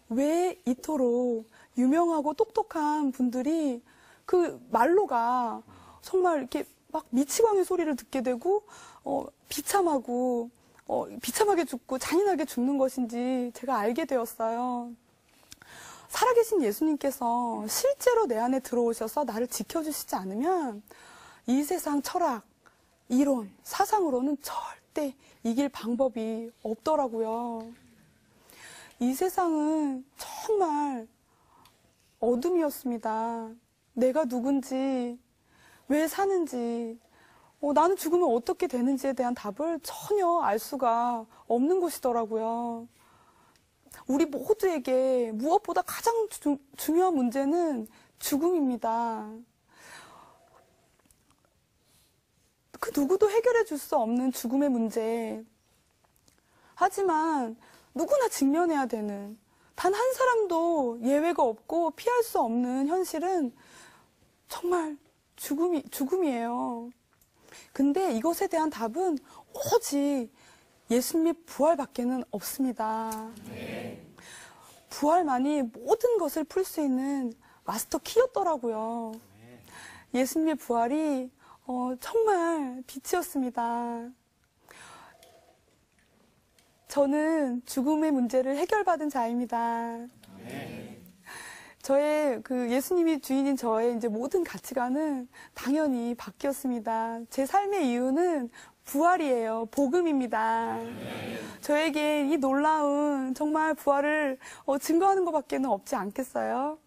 왜 이토록 유명하고 똑똑한 분들이 그 말로가 정말 이렇게 막 미치광이 소리를 듣게 되고 비참하게 죽고 잔인하게 죽는 것인지 제가 알게 되었어요. 살아계신 예수님께서 실제로 내 안에 들어오셔서 나를 지켜주시지 않으면 이 세상 철학, 이론, 사상으로는 절대 이길 방법이 없더라고요. 이 세상은 정말 어둠이었습니다. 내가 누군지, 왜 사는지, 나는 죽으면 어떻게 되는지에 대한 답을 전혀 알 수가 없는 곳이더라고요. 우리 모두에게 무엇보다 가장 중요한 문제는 죽음입니다. 그 누구도 해결해 줄 수 없는 죽음의 문제. 하지만 누구나 직면해야 되는, 단 한 사람도 예외가 없고 피할 수 없는 현실은 정말 죽음이에요. 근데 이것에 대한 답은 오직 예수님의 부활밖에는 없습니다. 부활만이 모든 것을 풀 수 있는 마스터 키였더라고요. 예수님의 부활이 정말 빛이었습니다. 저는 죽음의 문제를 해결받은 자입니다. 저의 예수님이 주인인 저의 이제 모든 가치관은 당연히 바뀌었습니다. 제 삶의 이유는 부활이에요. 복음입니다. 저에게 이 놀라운 정말 부활을 증거하는 것밖에는 없지 않겠어요?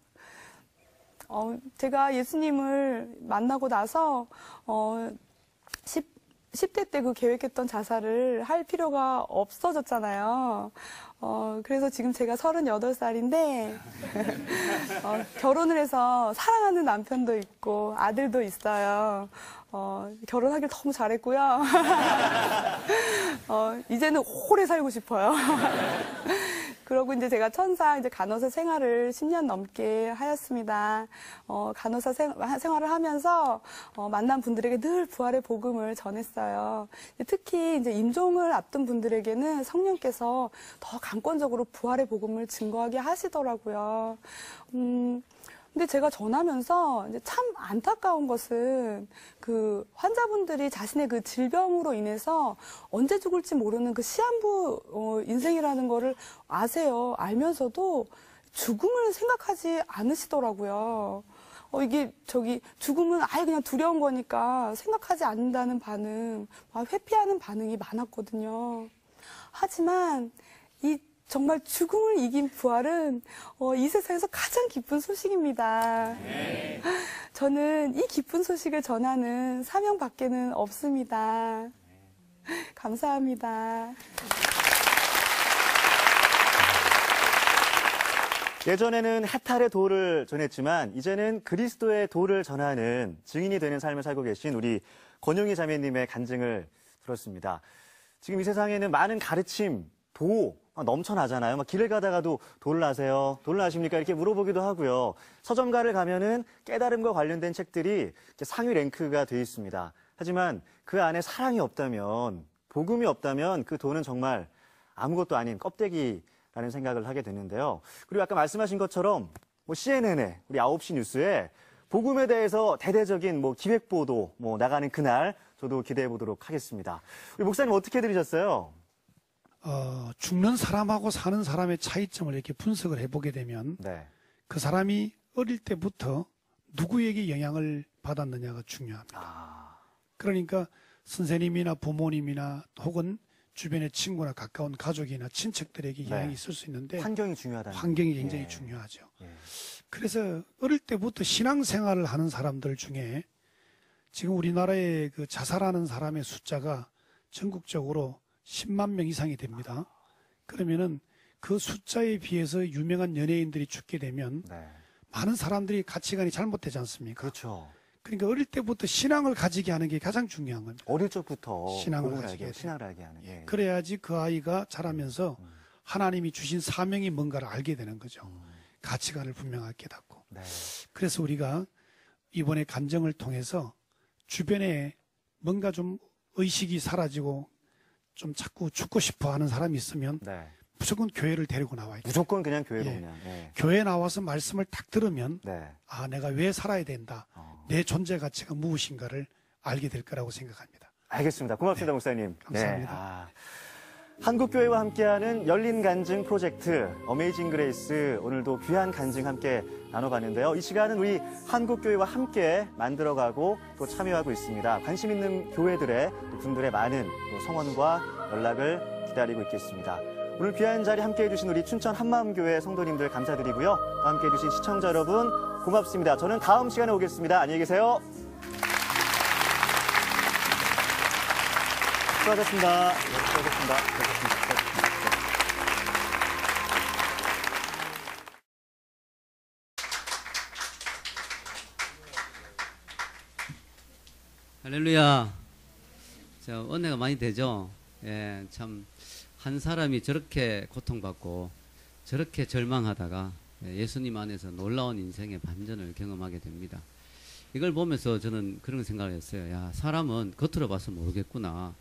제가 예수님을 만나고 나서 10대 때 계획했던 자살을 할 필요가 없어졌잖아요. 그래서 지금 제가 38살인데, 결혼을 해서 사랑하는 남편도 있고, 아들도 있어요. 결혼하길 너무 잘했고요. 이제는 오래 살고 싶어요. 그러고 이제 제가 천사 간호사 생활을 10년 넘게 하였습니다. 간호사 생활을 하면서 만난 분들에게 늘 부활의 복음을 전했어요. 특히 이제 임종을 앞둔 분들에게는 성령께서 더 강권적으로 부활의 복음을 증거하게 하시더라고요. 근데 제가 전하면서 이제 참 안타까운 것은 환자분들이 자신의 질병으로 인해서 언제 죽을지 모르는 시한부 인생이라는 거를 아세요. 알면서도 죽음을 생각하지 않으시더라고요. 이게 죽음은 아예 그냥 두려운 거니까 생각하지 않는다는 반응, 회피하는 반응이 많았거든요. 하지만 정말 죽음을 이긴 부활은 이 세상에서 가장 기쁜 소식입니다. 저는 이 기쁜 소식을 전하는 사명밖에는 없습니다. 감사합니다. 예전에는 해탈의 도를 전했지만 이제는 그리스도의 도를 전하는 증인이 되는 삶을 살고 계신 우리 권용희 자매님의 간증을 들었습니다. 지금 이 세상에는 많은 가르침, 도 넘쳐나잖아요. 길을 가다가도 도를 아세요? 도를 아십니까? 이렇게 물어보기도 하고요. 서점가를 가면은 깨달음과 관련된 책들이 상위 랭크가 되어 있습니다. 하지만 그 안에 사랑이 없다면, 복음이 없다면 그 도는 정말 아무것도 아닌 껍데기라는 생각을 하게 되는데요. 그리고 아까 말씀하신 것처럼 CNN에 우리 9시 뉴스에 복음에 대해서 대대적인 기획보도 나가는 그날 저도 기대해 보도록 하겠습니다. 우리 목사님 어떻게 들으셨어요? 죽는 사람하고 사는 사람의 차이점을 이렇게 분석을 해보게 되면 네. 그 사람이 어릴 때부터 누구에게 영향을 받았느냐가 중요합니다. 그러니까 선생님이나 부모님이나 혹은 주변의 친구나 가까운 가족이나 친척들에게 영향이 있을 수 있는데 환경이 중요하다는 환경이 굉장히 중요하죠. 그래서 어릴 때부터 신앙생활을 하는 사람들 중에 지금 우리나라의 자살하는 사람의 숫자가 전국적으로 10만 명 이상이 됩니다. 그러면은 그 숫자에 비해서 유명한 연예인들이 죽게 되면 많은 사람들이 가치관이 잘못되지 않습니까? 그렇죠. 그러니까 어릴 때부터 신앙을 가지게 하는 게 가장 중요한 겁니다. 어릴 적부터 신앙을 가지게 신앙을 알게 하는. 그래야지 그 아이가 자라면서 하나님이 주신 사명이 뭔가를 알게 되는 거죠. 가치관을 분명하게 깨닫고. 그래서 우리가 이번에 간증을 통해서 주변에 뭔가 좀 의식이 사라지고 좀 자꾸 죽고 싶어 하는 사람이 있으면 무조건 교회를 데리고 나와야 돼요. 무조건 그냥 교회로 그냥. 교회에 나와서 말씀을 딱 들으면 내가 왜 살아야 된다. 내 존재 가치가 무엇인가를 알게 될 거라고 생각합니다. 알겠습니다. 고맙습니다, 목사님. 감사합니다. 한국교회와 함께하는 열린 간증 프로젝트 어메이징 그레이스, 오늘도 귀한 간증 함께 나눠봤는데요. 이 시간은 우리 한국교회와 함께 만들어가고 또 참여하고 있습니다. 관심 있는 교회들의 분들의 많은 성원과 연락을 기다리고 있겠습니다. 오늘 귀한 자리 함께해 주신 우리 춘천 한마음교회 성도님들 감사드리고요. 또 함께해 주신 시청자 여러분 고맙습니다. 저는 다음 시간에 오겠습니다. 안녕히 계세요. 수고하셨습니다. 수고하셨습니다. 할렐루야. 은혜가 많이 되죠. 참 한 사람이 저렇게 고통받고 저렇게 절망하다가 예수님 안에서 놀라운 인생의 반전을 경험하게 됩니다. 이걸 보면서 저는 그런 생각을 했어요. 야, 사람은 겉으로 봐서 모르겠구나.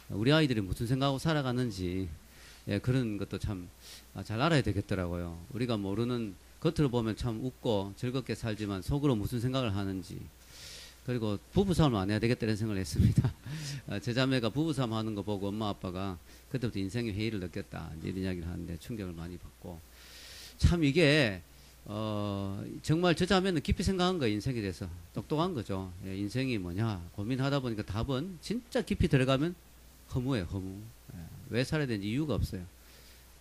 우리 아이들이 무슨 생각하고 살아가는지 그런 것도 참 잘 알아야 되겠더라고요. 우리가 모르는, 겉으로 보면 참 웃고 즐겁게 살지만 속으로 무슨 생각을 하는지. 그리고 부부싸움을 안 해야 되겠다는 생각을 했습니다. 제 자매가 부부싸움 하는 거 보고 엄마 아빠가 그때부터 인생의 회의를 느꼈다, 이런 이야기를 하는데 충격을 많이 받고, 참 이게 정말 저 자매는 깊이 생각한 거예요. 인생에 대해서 똑똑한 거죠. 인생이 뭐냐 고민하다 보니까 답은 진짜 깊이 들어가면 허무예요. 허무. 왜 살아야 되는지 이유가 없어요.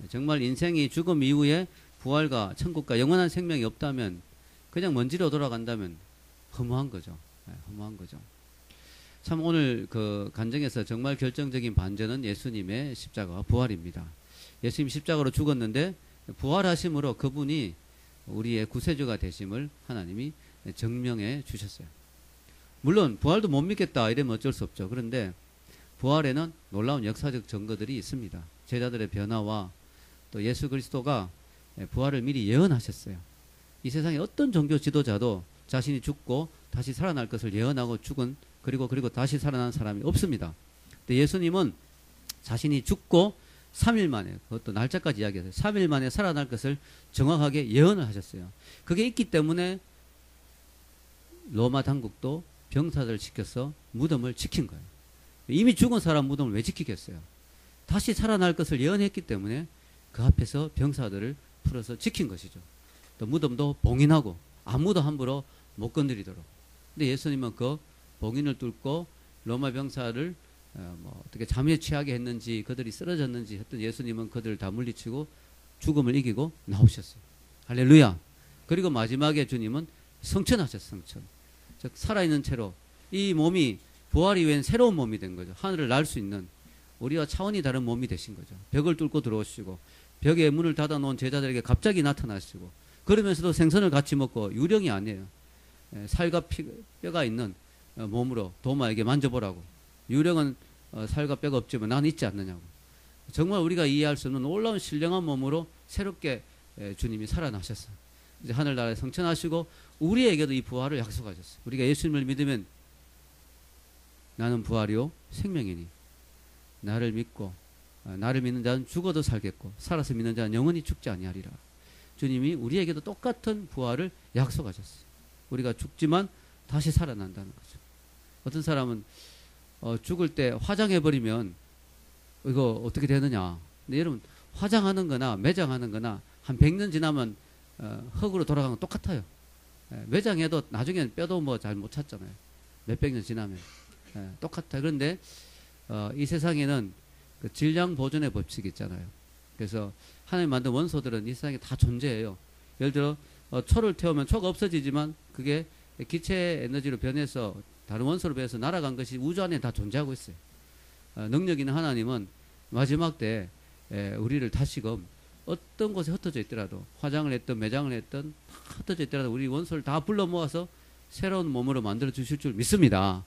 정말 인생이 죽음 이후에 부활과 천국과 영원한 생명이 없다면, 그냥 먼지로 돌아간다면 허무한 거죠. 허무한 거죠. 참 오늘 그 간증에서 정말 결정적인 반전은 예수님의 십자가와 부활입니다. 예수님 십자가로 죽었는데 부활하심으로 그분이 우리의 구세주가 되심을 하나님이 증명해 주셨어요. 물론 부활도 못 믿겠다 이러면 어쩔 수 없죠. 그런데 부활에는 놀라운 역사적 증거들이 있습니다. 제자들의 변화와 또 예수 그리스도가 부활을 미리 예언하셨어요. 이 세상에 어떤 종교 지도자도 자신이 죽고 다시 살아날 것을 예언하고 죽은, 그리고 다시 살아난 사람이 없습니다. 근데 예수님은 자신이 죽고 3일 만에, 그것도 날짜까지 이야기했어요. 3일 만에 살아날 것을 정확하게 예언을 하셨어요. 그게 있기 때문에 로마 당국도 병사들을 시켜서 무덤을 지킨 거예요. 이미 죽은 사람 무덤을 왜 지키겠어요? 다시 살아날 것을 예언했기 때문에 그 앞에서 병사들을 풀어서 지킨 것이죠. 또 무덤도 봉인하고 아무도 함부로 못 건드리도록. 근데 예수님은 그 봉인을 뚫고 로마 병사를 어떻게 잠에 취하게 했는지, 그들이 쓰러졌는지 했던 예수님은 그들을 다 물리치고 죽음을 이기고 나오셨어요. 할렐루야. 그리고 마지막에 주님은 성천하셨어요. 성천. 즉 살아있는 채로 이 몸이 부활 이후엔 새로운 몸이 된 거죠. 하늘을 날 수 있는 우리와 차원이 다른 몸이 되신 거죠. 벽을 뚫고 들어오시고 벽에 문을 닫아놓은 제자들에게 갑자기 나타나시고, 그러면서도 생선을 같이 먹고, 유령이 아니에요. 살과 뼈가 있는 몸으로 도마에게 만져보라고. 유령은 살과 뼈가 없지만 난 있지 않느냐고. 정말 우리가 이해할 수 없는 놀라운 신령한 몸으로 새롭게 주님이 살아나셨어요. 이제 하늘나라에 성천하시고 우리에게도 이 부활을 약속하셨어요. 우리가 예수님을 믿으면 나는 부활이요 생명이니 나를 믿고 나를 믿는 자는 죽어도 살겠고 살아서 믿는 자는 영원히 죽지 아니하리라. 주님이 우리에게도 똑같은 부활을 약속하셨어요. 우리가 죽지만 다시 살아난다는 거죠. 어떤 사람은 죽을 때 화장해버리면 이거 어떻게 되느냐. 근데 여러분, 화장하는 거나 매장하는 거나 한 100년 지나면 흙으로 돌아가는 건 똑같아요. 매장해도 나중에는 뼈도 뭐 잘 못 찾잖아요. 몇백 년 지나면. 똑같아요. 그런데 이 세상에는 그 질량 보존의 법칙이 있잖아요. 그래서 하나님 만든 원소들은 이 세상에 다 존재해요. 예를 들어 초를 태우면 초가 없어지지만 그게 기체 에너지로 변해서 다른 원소로 변해서 날아간 것이 우주 안에 다 존재하고 있어요. 능력 있는 하나님은 마지막 때 우리를 다시금 어떤 곳에 흩어져 있더라도, 화장을 했든 매장을 했든 다 흩어져 있더라도 우리 원소를 다 불러 모아서 새로운 몸으로 만들어 주실 줄 믿습니다.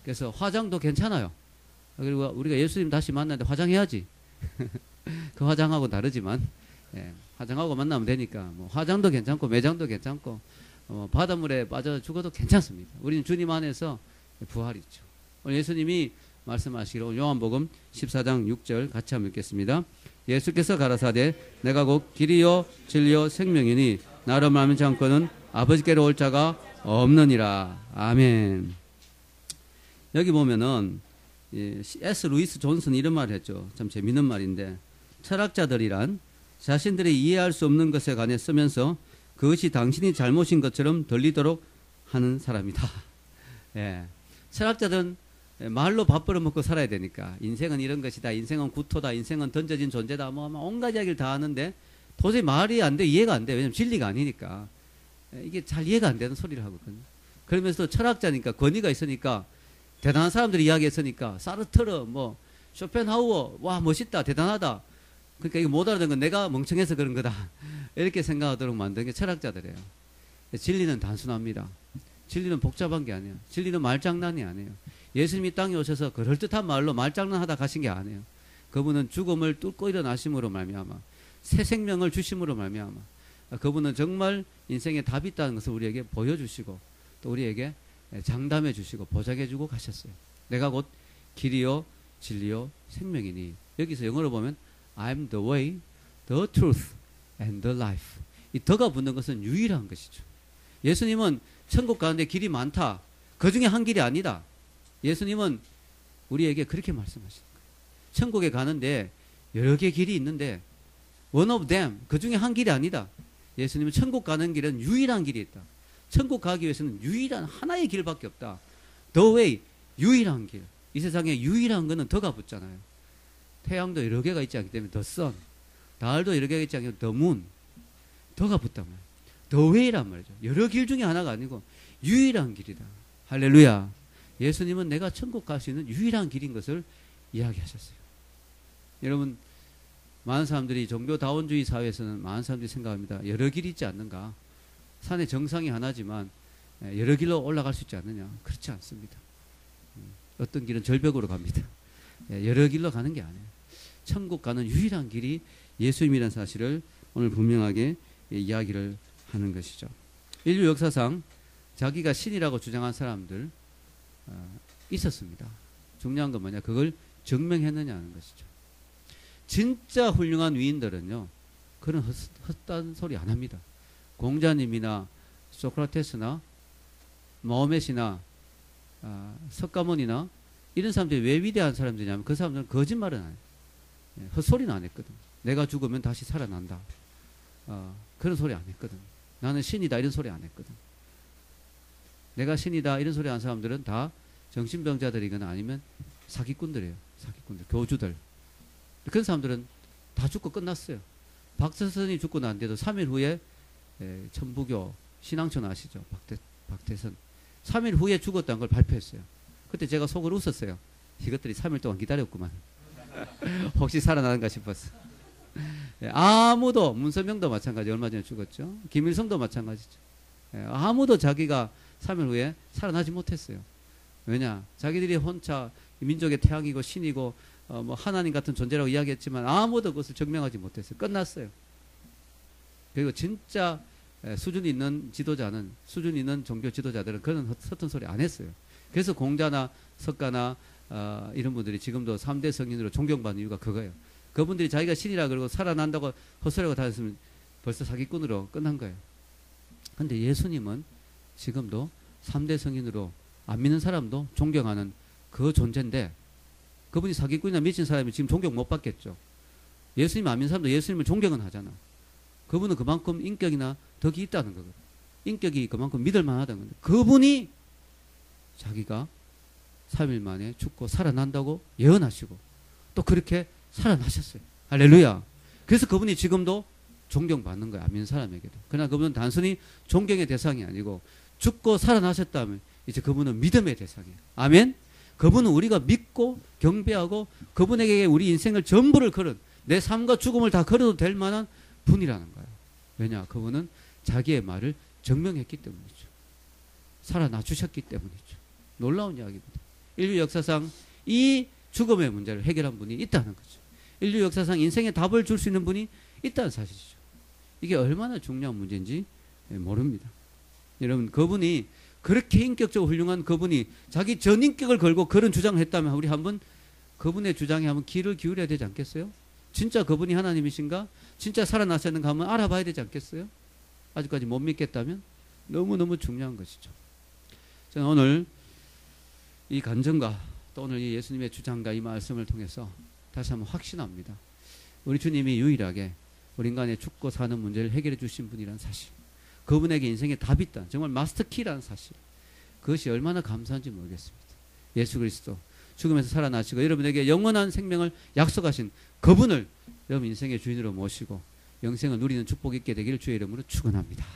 그래서 화장도 괜찮아요. 그리고 우리가 예수님 다시 만나는데 화장해야지. 그 화장하고 다르지만 화장하고 만나면 되니까 뭐 화장도 괜찮고 매장도 괜찮고 바닷물에 빠져 죽어도 괜찮습니다. 우리는 주님 안에서 부활이 있죠. 오늘 예수님이 말씀하시기로 요한복음 14장 6절 같이 한번 읽겠습니다. 예수께서 가라사대 내가 곧 길이요 진리요 생명이니 나로 말미암지 않고는 아버지께로 올 자가 없느니라. 아멘. 여기 보면은 S. 루이스 존슨 이런 말을 했죠. 참 재밌는 말인데, 철학자들이란 자신들이 이해할 수 없는 것에 관해 쓰면서 그것이 당신이 잘못인 것처럼 들리도록 하는 사람이다. 철학자들은 말로 밥 벌어먹고 살아야 되니까 인생은 이런 것이다, 인생은 구토다, 인생은 던져진 존재다, 뭐 온갖 이야기를 다 하는데 도저히 말이 안 돼, 이해가 안 돼. 왜냐면 진리가 아니니까. 이게 잘 이해가 안 되는 소리를 하거든요. 그러면서 철학자니까 권위가 있으니까 대단한 사람들이 이야기했으니까 사르트르, 뭐 쇼펜하우어, 와 멋있다, 대단하다. 그러니까 이거 못 알아듣는 건 내가 멍청해서 그런 거다. 이렇게 생각하도록 만든 게 철학자들이에요. 진리는 단순합니다. 진리는 복잡한 게 아니에요. 진리는 말장난이 아니에요. 예수님이 땅에 오셔서 그럴듯한 말로 말장난하다 가신 게 아니에요. 그분은 죽음을 뚫고 일어나심으로 말미암아 새 생명을 주심으로 말미암아 그분은 정말 인생에 답이 있다는 것을 우리에게 보여주시고 또 우리에게 장담해 주시고 보장해 주고 가셨어요. 내가 곧 길이요 진리요 생명이니. 여기서 영어로 보면 I'm the way, the truth and the life. 이 더가 붙는 것은 유일한 것이죠. 예수님은 천국 가는데 길이 많다. 그 중에 한 길이 아니다. 예수님은 우리에게 그렇게 말씀하시는 거예요. 천국에 가는데 여러 개 길이 있는데 one of them, 그 중에 한 길이 아니다. 예수님은 천국 가는 길은 유일한 길이 있다. 천국 가기 위해서는 유일한 하나의 길밖에 없다. The way, 유일한 길. 이 세상에 유일한 거는 더가 붙잖아요. 태양도 여러 개가 있지 않기 때문에 the sun, 달도 여러 개가 있지 않기 때문에 the moon, 더가 붙단 말이에요. The way란 말이죠. 여러 길 중에 하나가 아니고 유일한 길이다. 할렐루야. 예수님은 내가 천국 갈 수 있는 유일한 길인 것을 이야기하셨어요. 여러분, 많은 사람들이 종교다원주의 사회에서는 많은 사람들이 생각합니다. 여러 길이 있지 않는가? 산의 정상이 하나지만 여러 길로 올라갈 수 있지 않느냐? 그렇지 않습니다. 어떤 길은 절벽으로 갑니다. 여러 길로 가는 게 아니에요. 천국 가는 유일한 길이 예수님이라는 사실을 오늘 분명하게 이야기를 하는 것이죠. 인류 역사상 자기가 신이라고 주장한 사람들 있었습니다. 중요한 건 뭐냐? 그걸 증명했느냐는 것이죠. 진짜 훌륭한 위인들은요, 그런 헛단 소리 안 합니다. 공자님이나 소크라테스나 마호멧이나 석가모니나 이런 사람들이 왜 위대한 사람들이냐면 그 사람들은 거짓말은 안 해요. 헛소리는 안 했거든. 내가 죽으면 다시 살아난다. 그런 소리 안 했거든. 나는 신이다 이런 소리 안 했거든. 내가 신이다 이런 소리 하는 사람들은 다 정신병자들이거나 아니면 사기꾼들이에요. 사기꾼들, 교주들. 그런 사람들은 다 죽고 끝났어요. 박태선이 죽고 난데도 3일 후에 천부교 신앙촌 아시죠? 박태선. 3일 후에 죽었다는 걸 발표했어요. 그때 제가 속으로 웃었어요. 이것들이 3일 동안 기다렸구만. 혹시 살아나는가 싶었어. 아무도, 문선명도 마찬가지 얼마 전에 죽었죠. 김일성도 마찬가지죠. 아무도 자기가 3일 후에 살아나지 못했어요. 왜냐? 자기들이 혼자 민족의 태양이고 신이고 뭐 하나님 같은 존재라고 이야기했지만 아무도 그것을 증명하지 못했어요. 끝났어요. 그리고 진짜 수준 있는 지도자는, 수준 있는 종교 지도자들은 그런 서툰 소리 안 했어요. 그래서 공자나 석가나 이런 분들이 지금도 3대 성인으로 존경받는 이유가 그거예요. 그분들이 자기가 신이라 그러고 살아난다고 헛소리하고 다녔으면 벌써 사기꾼으로 끝난 거예요. 근데 예수님은 지금도 3대 성인으로 안 믿는 사람도 존경하는 그 존재인데, 그분이 사기꾼이나 미친 사람이 지금 존경 못 받겠죠. 예수님 안 믿는 사람도 예수님을 존경은 하잖아. 그분은 그만큼 인격이나 덕이 있다는 거거든. 인격이 그만큼 믿을 만하다는 건데, 그분이 자기가 3일 만에 죽고 살아난다고 예언하시고 또 그렇게 살아나셨어요. 할렐루야. 그래서 그분이 지금도 존경받는 거예요. 안 믿는 사람에게도. 그러나 그분은 단순히 존경의 대상이 아니고 죽고 살아나셨다면 이제 그분은 믿음의 대상이에요. 아멘. 그분은 우리가 믿고 경배하고 그분에게 우리 인생을 전부를 걸은, 내 삶과 죽음을 다 걸어도 될 만한 분이라는 거예요. 왜냐? 그분은 자기의 말을 증명했기 때문이죠. 살아나 주셨기 때문이죠. 놀라운 이야기입니다. 인류 역사상 이 죽음의 문제를 해결한 분이 있다는 거죠. 인류 역사상 인생의 답을 줄 수 있는 분이 있다는 사실이죠. 이게 얼마나 중요한 문제인지 모릅니다. 여러분, 그분이 그렇게 인격적으로 훌륭한 그분이 자기 전인격을 걸고 그런 주장을 했다면 우리 한번 그분의 주장에 한번 귀를 기울여야 되지 않겠어요? 진짜 그분이 하나님이신가? 진짜 살아나셨는가 한번 알아봐야 되지 않겠어요? 아직까지 못 믿겠다면? 너무너무 중요한 것이죠. 저는 오늘 이 간증과 또 오늘 이 예수님의 주장과 이 말씀을 통해서 다시 한번 확신합니다. 우리 주님이 유일하게 우리 인간의 죽고 사는 문제를 해결해 주신 분이라는 사실, 그분에게 인생에 답이 있다, 정말 마스터키라는 사실, 그것이 얼마나 감사한지 모르겠습니다. 예수 그리스도 죽음에서 살아나시고 여러분에게 영원한 생명을 약속하신 그분을 여러분 인생의 주인으로 모시고 영생을 누리는 축복이 있게 되기를 주의 이름으로 축원합니다.